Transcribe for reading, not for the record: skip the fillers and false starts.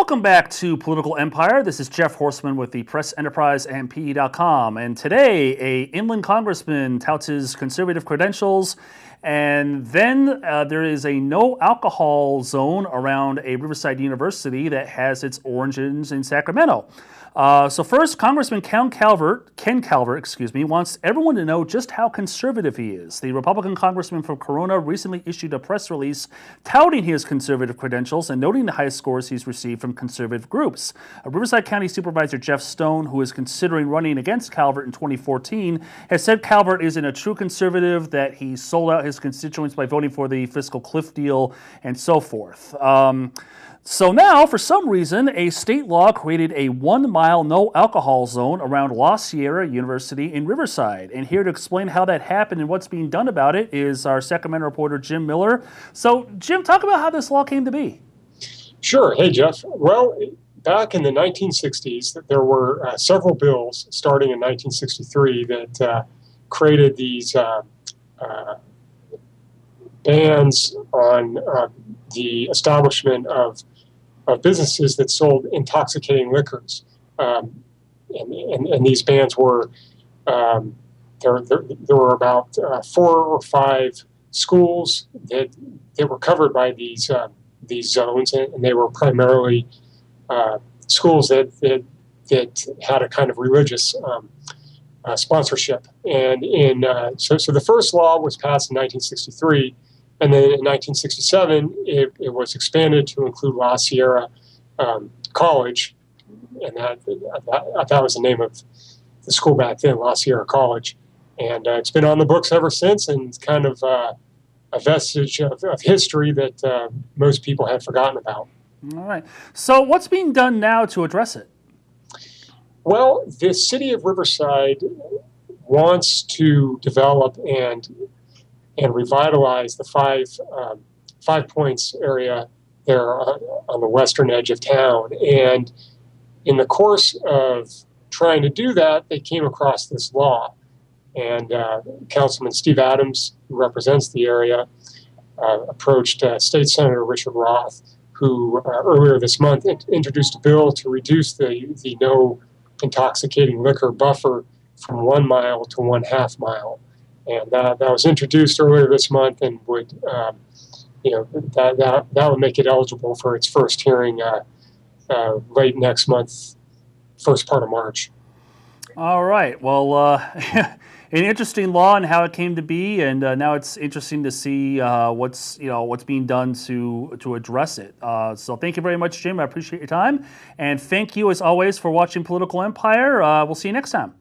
Welcome back to Political Empire. This is Jeff Horseman with the Press Enterprise and PE.com. And today, a inland congressman touts his conservative credentials. And then there is a no alcohol zone around a Riverside University that has its origins in Sacramento. So first, Congressman Ken Calvert, wants everyone to know just how conservative he is. The Republican congressman from Corona recently issued a press release touting his conservative credentials and noting the high scores he's received from conservative groups. Riverside County Supervisor Jeff Stone, who is considering running against Calvert in 2014, has said Calvert isn't a true conservative, that he sold out his constituents by voting for the fiscal cliff deal, and so forth. So now, for some reason, a state law created a 1-mile no alcohol zone around La Sierra University in Riverside. And here to explain how that happened and what's being done about it is our Sacramento reporter, Jim Miller. So, Jim, talk about how this law came to be. Sure. Hey, Jeff. Well, back in the 1960s, there were several bills starting in 1963 that created these bans on the establishment of businesses that sold intoxicating liquors, and these bans were there were about 4 or 5 schools that were covered by these zones, and they were primarily schools that had a kind of religious sponsorship. And so the first law was passed in 1963. And then in 1967, it was expanded to include La Sierra College, and that was the name of the school back then, La Sierra College. And it's been on the books ever since, and it's kind of a vestige of history that most people had forgotten about. All right. So what's being done now to address it? Well, the city of Riverside wants to develop and revitalize the Five Points area there on the western edge of town. And in the course of trying to do that, they came across this law. And Councilman Steve Adams, who represents the area, approached State Senator Richard Roth, who earlier this month introduced a bill to reduce the no intoxicating liquor buffer from 1 mile to 1/2 mile. And that was introduced earlier this month, and would, that would make it eligible for its first hearing late next month, first part of March. All right. Well, an interesting law and how it came to be, and now it's interesting to see what's being done to address it. So thank you very much, Jim. I appreciate your time, and thank you as always for watching Political Empire. We'll see you next time.